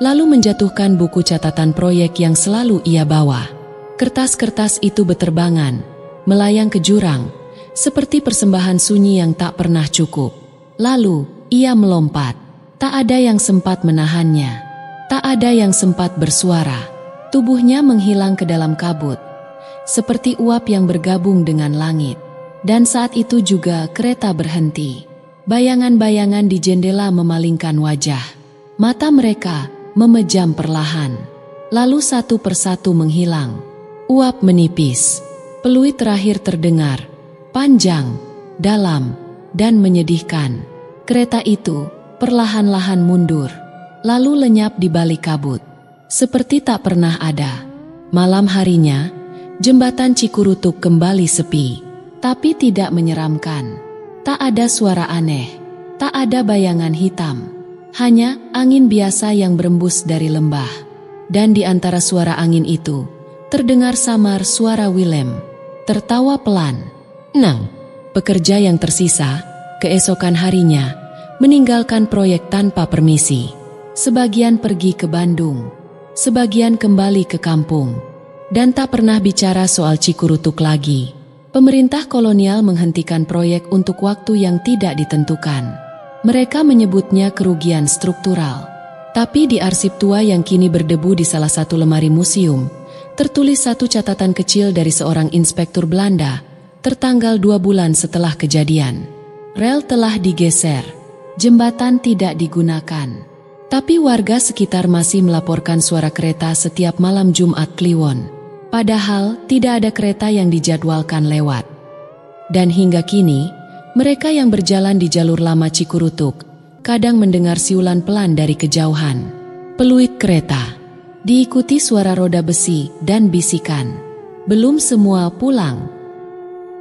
lalu menjatuhkan buku catatan proyek yang selalu ia bawa. Kertas-kertas itu beterbangan, melayang ke jurang, seperti persembahan sunyi yang tak pernah cukup. Lalu, ia melompat. Tak ada yang sempat menahannya. Tak ada yang sempat bersuara. Tubuhnya menghilang ke dalam kabut, seperti uap yang bergabung dengan langit. Dan saat itu juga kereta berhenti. Bayangan-bayangan di jendela memalingkan wajah. Mata mereka memejam perlahan. Lalu satu persatu menghilang. Uap menipis. Peluit terakhir terdengar. Panjang, dalam, dan menyedihkan. Kereta itu perlahan-lahan mundur, lalu lenyap di balik kabut. Seperti tak pernah ada. Malam harinya, jembatan Cikurutuk kembali sepi, tapi tidak menyeramkan. Tak ada suara aneh, tak ada bayangan hitam. Hanya angin biasa yang berembus dari lembah. Dan di antara suara angin itu, terdengar samar suara Willem. Tertawa pelan. "Nang." Pekerja yang tersisa, keesokan harinya, meninggalkan proyek tanpa permisi. Sebagian pergi ke Bandung. Sebagian kembali ke kampung, dan tak pernah bicara soal Cikurutuk lagi. Pemerintah kolonial menghentikan proyek untuk waktu yang tidak ditentukan. Mereka menyebutnya kerugian struktural. Tapi di arsip tua yang kini berdebu di salah satu lemari museum, tertulis satu catatan kecil dari seorang inspektur Belanda, tertanggal 2 bulan setelah kejadian. Rel telah digeser, jembatan tidak digunakan. Tapi warga sekitar masih melaporkan suara kereta setiap malam Jumat Kliwon. Padahal tidak ada kereta yang dijadwalkan lewat. Dan hingga kini, mereka yang berjalan di jalur lama Cikurutuk kadang mendengar siulan pelan dari kejauhan. Peluit kereta, diikuti suara roda besi dan bisikan. Belum semua pulang.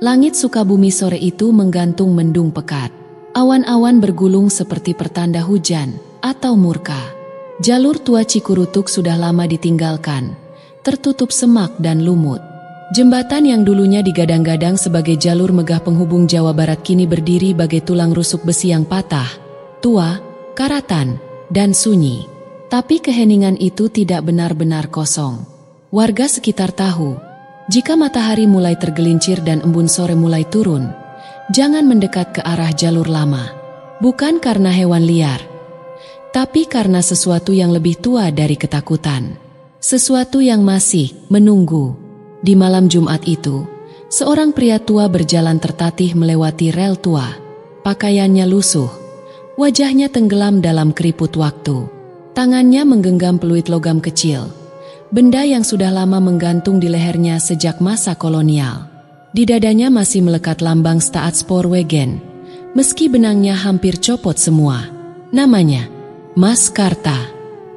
Langit Sukabumi sore itu menggantung mendung pekat. Awan-awan bergulung seperti pertanda hujan atau murka. Jalur tua Cikurutuk sudah lama ditinggalkan, tertutup semak dan lumut. Jembatan yang dulunya digadang-gadang sebagai jalur megah penghubung Jawa Barat kini berdiri bagai tulang rusuk besi yang patah, tua, karatan, dan sunyi. Tapi keheningan itu tidak benar-benar kosong. Warga sekitar tahu, jika matahari mulai tergelincir dan embun sore mulai turun, jangan mendekat ke arah jalur lama. Bukan karena hewan liar, tapi karena sesuatu yang lebih tua dari ketakutan. Sesuatu yang masih menunggu. Di malam Jumat itu, seorang pria tua berjalan tertatih melewati rel tua. Pakaiannya lusuh, wajahnya tenggelam dalam keriput waktu. Tangannya menggenggam peluit logam kecil, benda yang sudah lama menggantung di lehernya sejak masa kolonial. Di dadanya masih melekat lambang Staatspoorwegen, meski benangnya hampir copot semua. Namanya Mas Karta.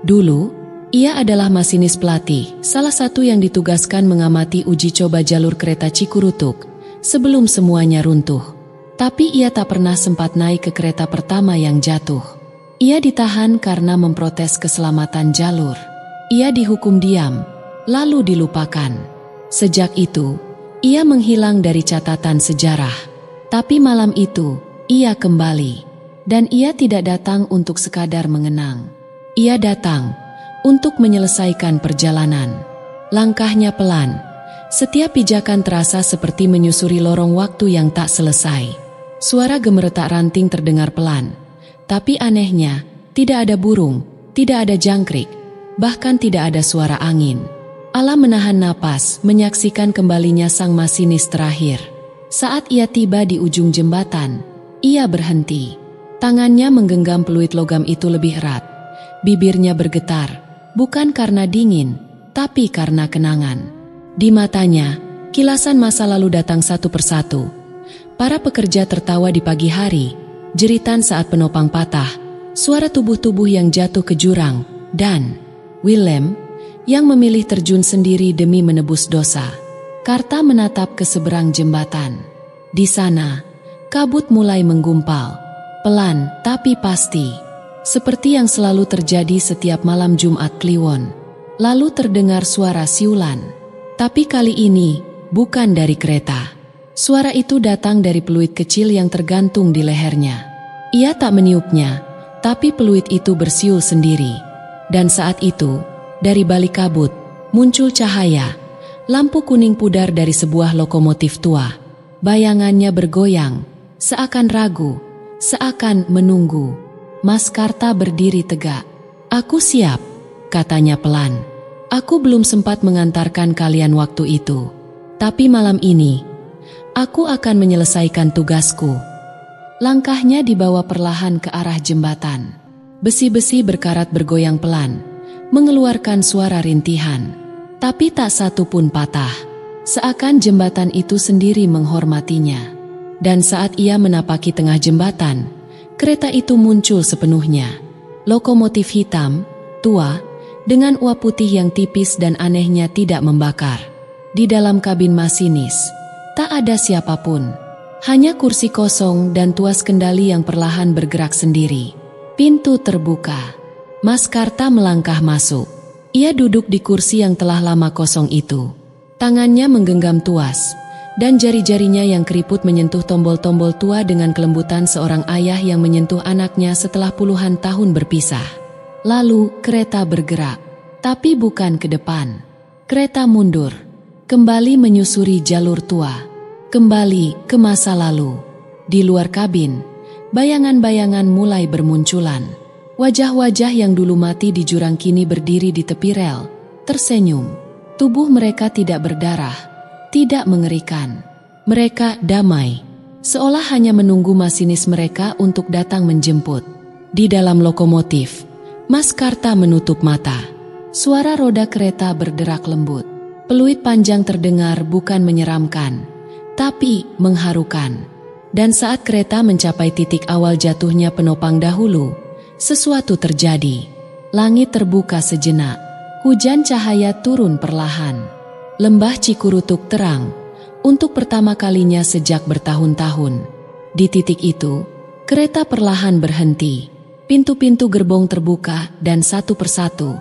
Dulu, ia adalah masinis pelatih, salah satu yang ditugaskan mengamati uji coba jalur kereta Cikurutuk sebelum semuanya runtuh. Tapi ia tak pernah sempat naik ke kereta pertama yang jatuh. Ia ditahan karena memprotes keselamatan jalur. Ia dihukum diam, lalu dilupakan. Sejak itu, ia menghilang dari catatan sejarah. Tapi malam itu, ia kembali. Dan ia tidak datang untuk sekadar mengenang. Ia datang untuk menyelesaikan perjalanan. Langkahnya pelan. Setiap pijakan terasa seperti menyusuri lorong waktu yang tak selesai. Suara gemeretak ranting terdengar pelan. Tapi anehnya, tidak ada burung, tidak ada jangkrik, bahkan tidak ada suara angin. Ala menahan napas, menyaksikan kembalinya sang masinis terakhir. Saat ia tiba di ujung jembatan, ia berhenti. Tangannya menggenggam peluit logam itu lebih erat. Bibirnya bergetar, bukan karena dingin, tapi karena kenangan. Di matanya, kilasan masa lalu datang satu persatu. Para pekerja tertawa di pagi hari, jeritan saat penopang patah, suara tubuh-tubuh yang jatuh ke jurang, dan Willem yang memilih terjun sendiri demi menebus dosa. Karta menatap ke seberang jembatan. Di sana, kabut mulai menggumpal. Pelan tapi pasti. Seperti yang selalu terjadi setiap malam Jumat Kliwon. Lalu terdengar suara siulan. Tapi kali ini, bukan dari kereta. Suara itu datang dari peluit kecil yang tergantung di lehernya. Ia tak meniupnya, tapi peluit itu bersiul sendiri. Dan saat itu, dari balik kabut, muncul cahaya. Lampu kuning pudar dari sebuah lokomotif tua. Bayangannya bergoyang, seakan ragu, seakan menunggu. Mas Karta berdiri tegak. "Aku siap," katanya pelan. "Aku belum sempat mengantarkan kalian waktu itu. Tapi malam ini, aku akan menyelesaikan tugasku." Langkahnya dibawa perlahan ke arah jembatan. Besi-besi berkarat bergoyang pelan, mengeluarkan suara rintihan. Tapi tak satu pun patah. Seakan jembatan itu sendiri menghormatinya. Dan saat ia menapaki tengah jembatan, kereta itu muncul sepenuhnya. Lokomotif hitam, tua, dengan uap putih yang tipis dan anehnya tidak membakar. Di dalam kabin masinis, tak ada siapapun. Hanya kursi kosong dan tuas kendali yang perlahan bergerak sendiri. Pintu terbuka. Mas Karta melangkah masuk. Ia duduk di kursi yang telah lama kosong itu. Tangannya menggenggam tuas, dan jari-jarinya yang keriput menyentuh tombol-tombol tua dengan kelembutan seorang ayah yang menyentuh anaknya setelah puluhan tahun berpisah. Lalu kereta bergerak, tapi bukan ke depan. Kereta mundur, kembali menyusuri jalur tua, kembali ke masa lalu. Di luar kabin, bayangan-bayangan mulai bermunculan. Wajah-wajah yang dulu mati di jurang kini berdiri di tepi rel, tersenyum. Tubuh mereka tidak berdarah, tidak mengerikan. Mereka damai, seolah hanya menunggu masinis mereka untuk datang menjemput. Di dalam lokomotif, Mas Karta menutup mata. Suara roda kereta berderak lembut. Peluit panjang terdengar bukan menyeramkan, tapi mengharukan. Dan saat kereta mencapai titik awal jatuhnya penopang dahulu, sesuatu terjadi. Langit terbuka sejenak. Hujan cahaya turun perlahan. Lembah Cikurutuk terang, untuk pertama kalinya sejak bertahun-tahun. Di titik itu, kereta perlahan berhenti. Pintu-pintu gerbong terbuka dan satu persatu,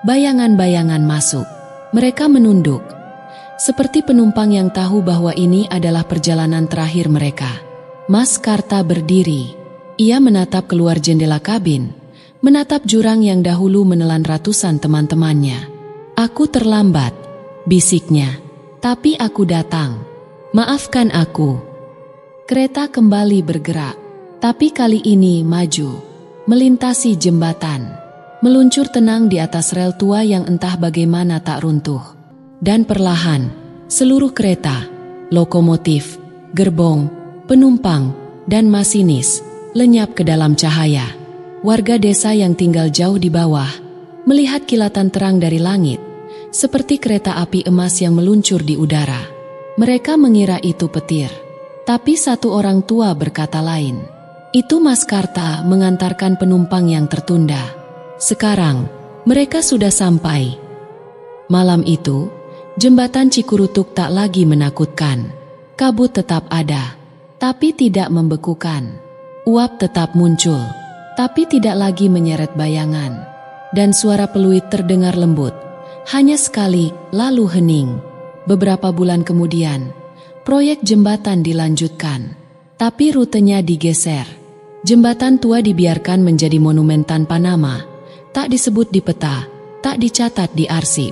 bayangan-bayangan masuk. Mereka menunduk, seperti penumpang yang tahu bahwa ini adalah perjalanan terakhir mereka. Mas Karta berdiri. Ia menatap keluar jendela kabin, menatap jurang yang dahulu menelan ratusan teman-temannya. "Aku terlambat," bisiknya. "Tapi aku datang. Maafkan aku." Kereta kembali bergerak, tapi kali ini maju, melintasi jembatan, meluncur tenang di atas rel tua yang entah bagaimana tak runtuh. Dan perlahan, seluruh kereta, lokomotif, gerbong, penumpang, dan masinis lenyap ke dalam cahaya. Warga desa yang tinggal jauh di bawah melihat kilatan terang dari langit, seperti kereta api emas yang meluncur di udara. Mereka mengira itu petir, tapi satu orang tua berkata lain. Itu Mas Karta mengantarkan penumpang yang tertunda. Sekarang, mereka sudah sampai. Malam itu, jembatan Cikurutuk tak lagi menakutkan. Kabut tetap ada, tapi tidak membekukan. Uap tetap muncul, tapi tidak lagi menyeret bayangan. Dan suara peluit terdengar lembut, hanya sekali, lalu hening. Beberapa bulan kemudian, proyek jembatan dilanjutkan, tapi rutenya digeser. Jembatan tua dibiarkan menjadi monumen tanpa nama, tak disebut di peta, tak dicatat di arsip.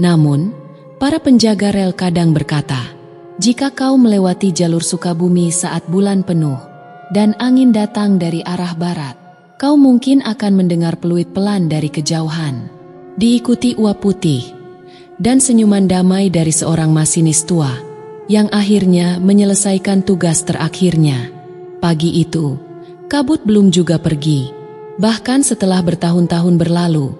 Namun, para penjaga rel kadang berkata, "Jika kau melewati jalur Sukabumi saat bulan penuh dan angin datang dari arah barat, kau mungkin akan mendengar peluit pelan dari kejauhan, diikuti uap putih dan senyuman damai dari seorang masinis tua yang akhirnya menyelesaikan tugas terakhirnya." Pagi itu, kabut belum juga pergi. Bahkan setelah bertahun-tahun berlalu,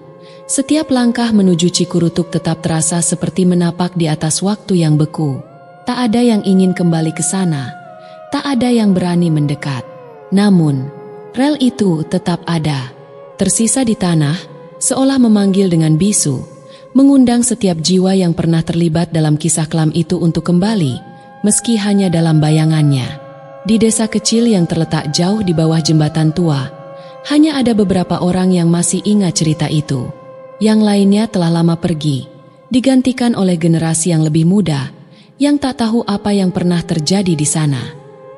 setiap langkah menuju Cikurutuk tetap terasa seperti menapak di atas waktu yang beku. Tak ada yang ingin kembali ke sana, tak ada yang berani mendekat. Namun, rel itu tetap ada, tersisa di tanah, seolah memanggil dengan bisu, mengundang setiap jiwa yang pernah terlibat dalam kisah kelam itu untuk kembali, meski hanya dalam bayangannya. Di desa kecil yang terletak jauh di bawah jembatan tua, hanya ada beberapa orang yang masih ingat cerita itu. Yang lainnya telah lama pergi, digantikan oleh generasi yang lebih muda, yang tak tahu apa yang pernah terjadi di sana.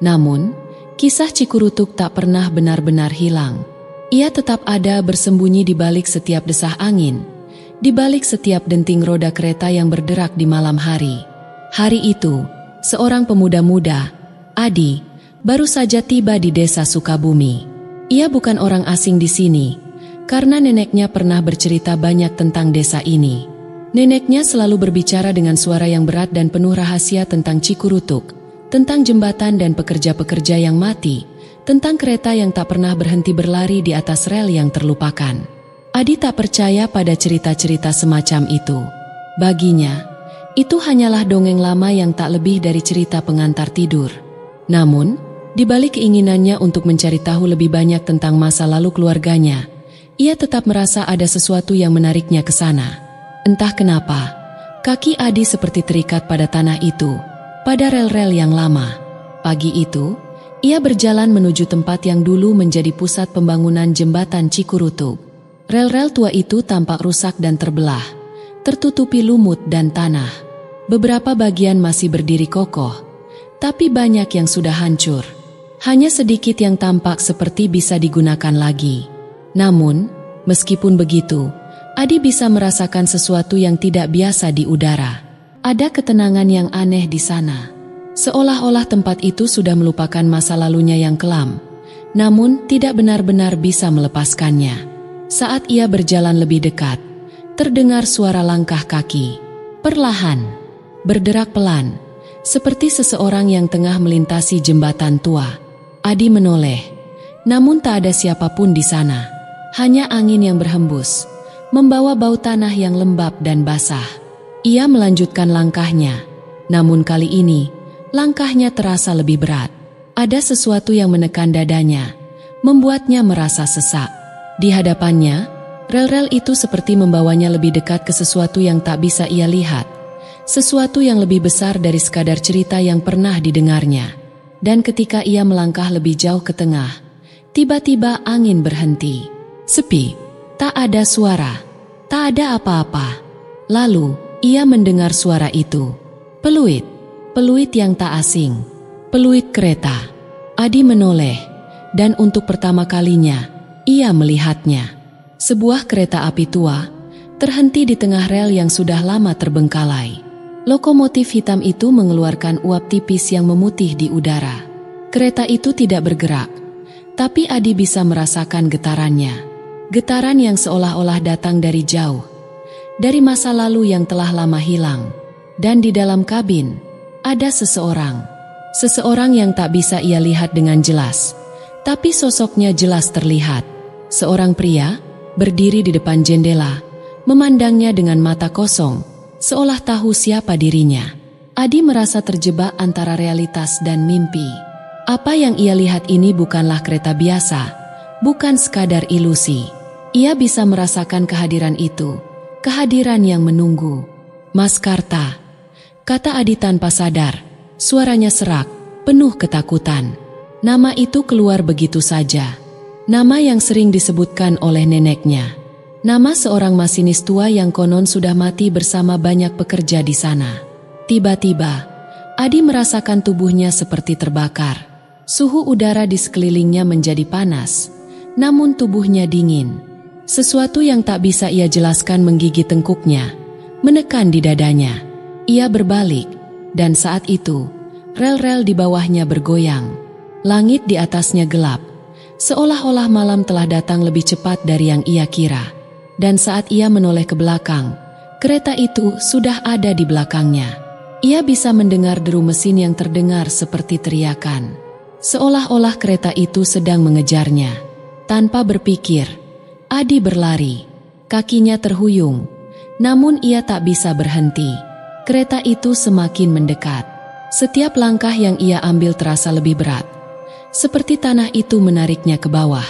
Namun, kisah Cikurutuk tak pernah benar-benar hilang. Ia tetap ada bersembunyi di balik setiap desah angin, di balik setiap denting roda kereta yang berderak di malam hari. Hari itu, seorang pemuda muda, Adi, baru saja tiba di desa Sukabumi. Ia bukan orang asing di sini, karena neneknya pernah bercerita banyak tentang desa ini. Neneknya selalu berbicara dengan suara yang berat dan penuh rahasia tentang Cikurutuk, tentang jembatan dan pekerja-pekerja yang mati, tentang kereta yang tak pernah berhenti berlari di atas rel yang terlupakan. Adi tak percaya pada cerita-cerita semacam itu. Baginya, itu hanyalah dongeng lama yang tak lebih dari cerita pengantar tidur. Namun, di balik keinginannya untuk mencari tahu lebih banyak tentang masa lalu keluarganya, ia tetap merasa ada sesuatu yang menariknya ke sana. Entah kenapa, kaki Adi seperti terikat pada tanah itu, pada rel-rel yang lama. Pagi itu, ia berjalan menuju tempat yang dulu menjadi pusat pembangunan jembatan Cikurutuk. Rel-rel tua itu tampak rusak dan terbelah, tertutupi lumut dan tanah. Beberapa bagian masih berdiri kokoh, tapi banyak yang sudah hancur. Hanya sedikit yang tampak seperti bisa digunakan lagi. Namun, meskipun begitu, Adi bisa merasakan sesuatu yang tidak biasa di udara. Ada ketenangan yang aneh di sana. Seolah-olah tempat itu sudah melupakan masa lalunya yang kelam, namun tidak benar-benar bisa melepaskannya. Saat ia berjalan lebih dekat, terdengar suara langkah kaki. Perlahan, berderak pelan, seperti seseorang yang tengah melintasi jembatan tua. Adi menoleh, namun tak ada siapapun di sana. Hanya angin yang berhembus, membawa bau tanah yang lembab dan basah. Ia melanjutkan langkahnya, namun kali ini langkahnya terasa lebih berat. Ada sesuatu yang menekan dadanya, membuatnya merasa sesak. Di hadapannya, rel-rel itu seperti membawanya lebih dekat ke sesuatu yang tak bisa ia lihat. Sesuatu yang lebih besar dari sekadar cerita yang pernah didengarnya. Dan ketika ia melangkah lebih jauh ke tengah, tiba-tiba angin berhenti. Sepi, tak ada suara, tak ada apa-apa. Lalu, ia mendengar suara itu. Peluit, peluit yang tak asing. Peluit kereta. Adi menoleh, dan untuk pertama kalinya, ia melihatnya. Sebuah kereta api tua, terhenti di tengah rel yang sudah lama terbengkalai. Lokomotif hitam itu mengeluarkan uap tipis yang memutih di udara. Kereta itu tidak bergerak, tapi Adi bisa merasakan getarannya. Getaran yang seolah-olah datang dari jauh, dari masa lalu yang telah lama hilang. Dan di dalam kabin, ada seseorang. Seseorang yang tak bisa ia lihat dengan jelas, tapi sosoknya jelas terlihat. Seorang pria, berdiri di depan jendela, memandangnya dengan mata kosong, seolah tahu siapa dirinya. Adi merasa terjebak antara realitas dan mimpi. Apa yang ia lihat ini bukanlah kereta biasa, bukan sekadar ilusi. Ia bisa merasakan kehadiran itu, kehadiran yang menunggu. Mas Karta, kata Adi tanpa sadar. Suaranya serak, penuh ketakutan. Nama itu keluar begitu saja. Nama yang sering disebutkan oleh neneknya. Nama seorang masinis tua yang konon sudah mati bersama banyak pekerja di sana. Tiba-tiba, Adi merasakan tubuhnya seperti terbakar. Suhu udara di sekelilingnya menjadi panas, namun tubuhnya dingin. Sesuatu yang tak bisa ia jelaskan menggigit tengkuknya, menekan di dadanya. Ia berbalik. Dan saat itu, rel-rel di bawahnya bergoyang. Langit di atasnya gelap, seolah-olah malam telah datang lebih cepat dari yang ia kira. Dan saat ia menoleh ke belakang, kereta itu sudah ada di belakangnya. Ia bisa mendengar deru mesin yang terdengar seperti teriakan. Seolah-olah kereta itu sedang mengejarnya. Tanpa berpikir, Adi berlari. Kakinya terhuyung, namun ia tak bisa berhenti. Kereta itu semakin mendekat. Setiap langkah yang ia ambil terasa lebih berat. Seperti tanah itu menariknya ke bawah.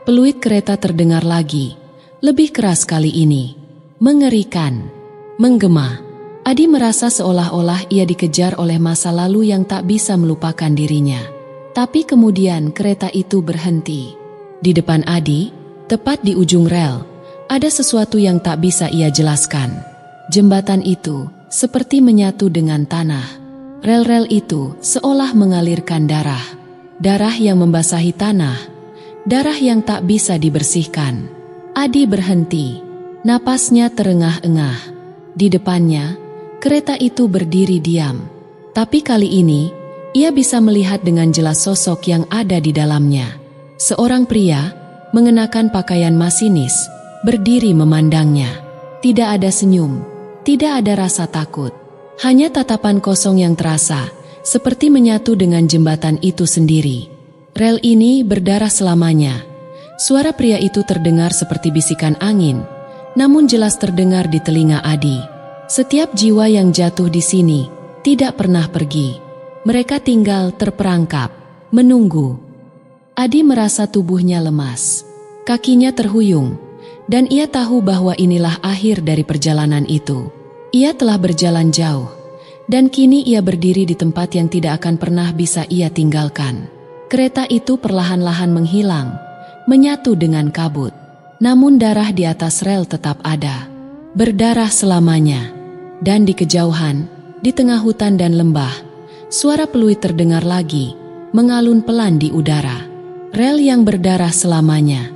Peluit kereta terdengar lagi. Lebih keras kali ini. Mengerikan. Menggema. Adi merasa seolah-olah ia dikejar oleh masa lalu yang tak bisa melupakan dirinya. Tapi kemudian kereta itu berhenti. Di depan Adi, tepat di ujung rel, ada sesuatu yang tak bisa ia jelaskan. Jembatan itu seperti menyatu dengan tanah. Rel-rel itu seolah mengalirkan darah. Darah yang membasahi tanah. Darah yang tak bisa dibersihkan. Adi berhenti. Napasnya terengah-engah. Di depannya, kereta itu berdiri diam. Tapi kali ini, ia bisa melihat dengan jelas sosok yang ada di dalamnya. Seorang pria, mengenakan pakaian masinis, berdiri memandangnya. Tidak ada senyum. Tidak ada rasa takut, hanya tatapan kosong yang terasa, seperti menyatu dengan jembatan itu sendiri. Rel ini berdarah selamanya. Suara pria itu terdengar seperti bisikan angin, namun jelas terdengar di telinga Adi. Setiap jiwa yang jatuh di sini tidak pernah pergi. Mereka tinggal terperangkap, menunggu. Adi merasa tubuhnya lemas, kakinya terhuyung. Dan ia tahu bahwa inilah akhir dari perjalanan itu. Ia telah berjalan jauh, dan kini ia berdiri di tempat yang tidak akan pernah bisa ia tinggalkan. Kereta itu perlahan-lahan menghilang, menyatu dengan kabut. Namun darah di atas rel tetap ada, berdarah selamanya. Dan di kejauhan, di tengah hutan dan lembah, suara peluit terdengar lagi, mengalun pelan di udara. Rel yang berdarah selamanya.